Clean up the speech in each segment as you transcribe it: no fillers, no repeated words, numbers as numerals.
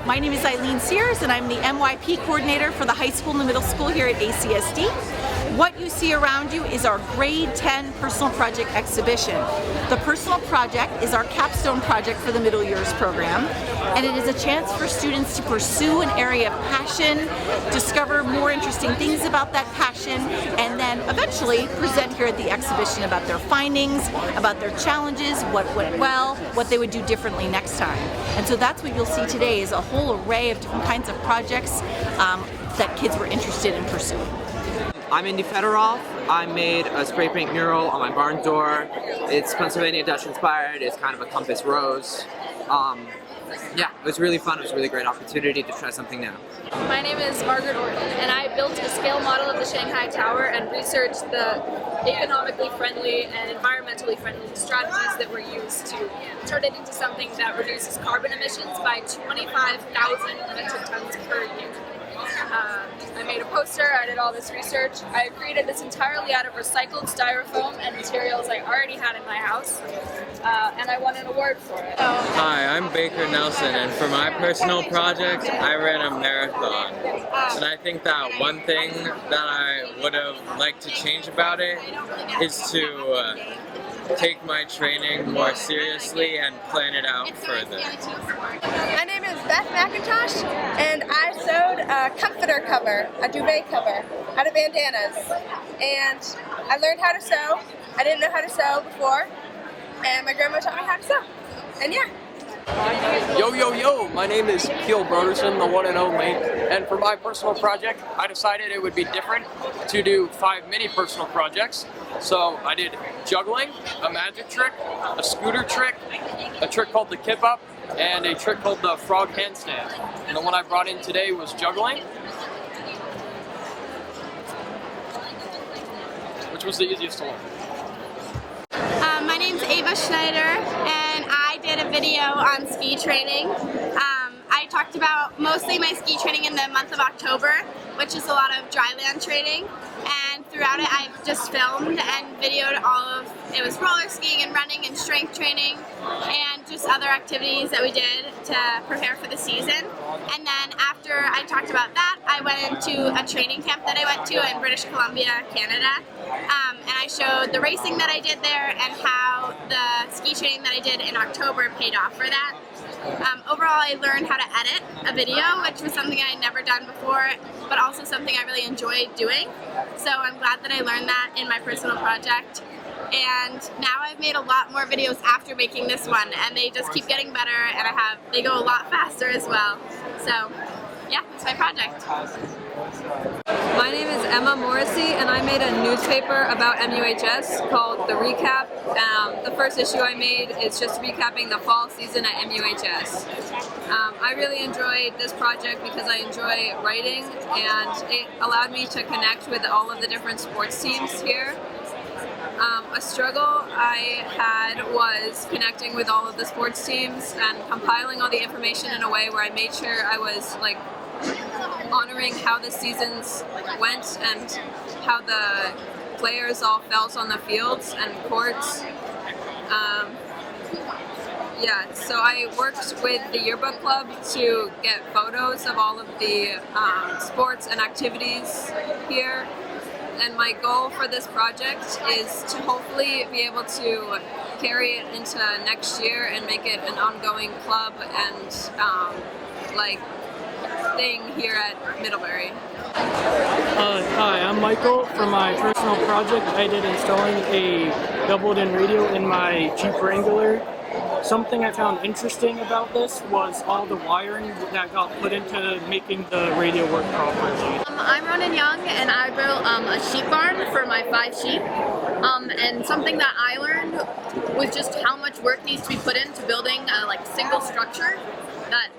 My name is Eileen Sears and I'm the MYP coordinator for the high school and the middle school here at ACSD. What you see around you is our grade 10 personal project exhibition. The personal project is our capstone project for the middle years program, and it is a chance for students to pursue an area of passion, discover more interesting things about that passion, and then eventually present here at the exhibition about their findings, about their challenges, what went well, what they would do differently next time. And so that's what you'll see today is a whole array of different kinds of projects that kids were interested in pursuing. I'm Indy Fedorov. I made a spray paint mural on my barn door. It's Pennsylvania Dutch inspired. It's kind of a compass rose. Yeah, it was really fun. It was a really great opportunity to try something new. My name is Margaret Orton, and I built a scale model of the Shanghai Tower and researched the economically friendly and environmentally friendly strategies that were used to turn it into something that reduces carbon emissions by 25,000 metric tons per year. I made a poster, I did all this research. I created this entirely out of recycled styrofoam and materials I already had in my house, and I won an award for it. Hi, I'm Baker Nelson, and for my personal project, I ran a marathon. And I think that one thing that I would have liked to change about it is to take my training more seriously and plan it out further. My name is Beth McIntosh, and I sewed a comforter cover, a duvet cover, out of bandanas. And I learned how to sew. I didn't know how to sew before, and my grandma taught me how to sew. And yeah. Yo, yo, yo! My name is Keel Broderson, the one and only, and for my personal project, I decided it would be different to do 5 mini personal projects. So I did juggling, a magic trick, a scooter trick, a trick called the kip up, and a trick called the frog handstand. And the one I brought in today was juggling, which was the easiest to learn. My name's Ava Schneider, and I did a video on ski training. I talked about mostly my ski training in the month of October, which is a lot of dry land training. And throughout it, I just filmed and videoed it was roller skiing and running and strength training and just other activities that we did to prepare for the season. And then after I talked about that, I went into a training camp that I went to in British Columbia, Canada. And I showed the racing that I did there and how the ski training that I did in October paid off for that. Overall, I learned how to edit a video, which was something I had never done before, but also something I really enjoyed doing. So I'm glad that I learned that in my personal project. And now I've made a lot more videos after making this one, and they just keep getting better, and they go a lot faster as well. So yeah, that's my project. My name is Emma Morrissey, and I made a newspaper about MUHS called The Recap. The first issue I made is just recapping the fall season at MUHS. I really enjoyed this project because I enjoy writing, and it allowed me to connect with all of the different sports teams here. A struggle I had was connecting with all of the sports teams and compiling all the information in a way where I made sure I was honoring how the seasons went and how the players all felt on the fields and courts. Yeah, so I worked with the yearbook club to get photos of all of the sports and activities here. And my goal for this project is to hopefully be able to carry it into next year and make it an ongoing club and thing here at Middlebury. Hi, I'm Michael. For my personal project, I did installing a doubled-in radio in my Jeep Wrangler. Something I found interesting about this was all the wiring that got put into making the radio work properly. I'm Ronan Young, and I built a sheep barn for my 5 sheep. And something that I learned was just how much work needs to be put into building a single structure that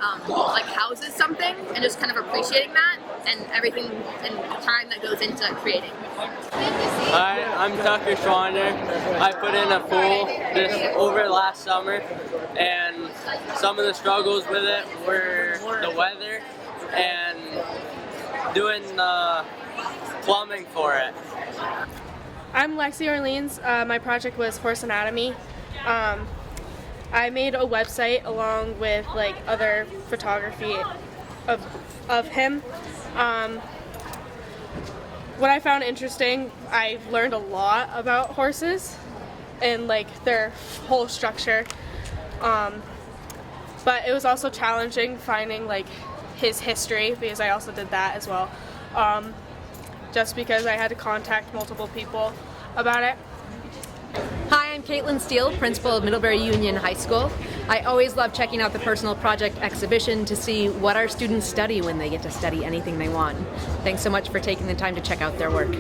houses something, and just kind of appreciating that and everything and the time that goes into creating. Hi, I'm Tucker Schwander. I put in a pool over last summer, and some of the struggles with it were the weather and doing the plumbing for it. I'm Lexi Orleans. My project was horse anatomy. I made a website along with like other photography of him. What I found interesting, I learned a lot about horses and like their whole structure. But it was also challenging finding like his history, because I also did that as well. Just because I had to contact multiple people about it. Hi, I'm Caitlin Steele, principal of Middlebury Union High School. I always love checking out the Personal Project Exhibition to see what our students study when they get to study anything they want. Thanks so much for taking the time to check out their work.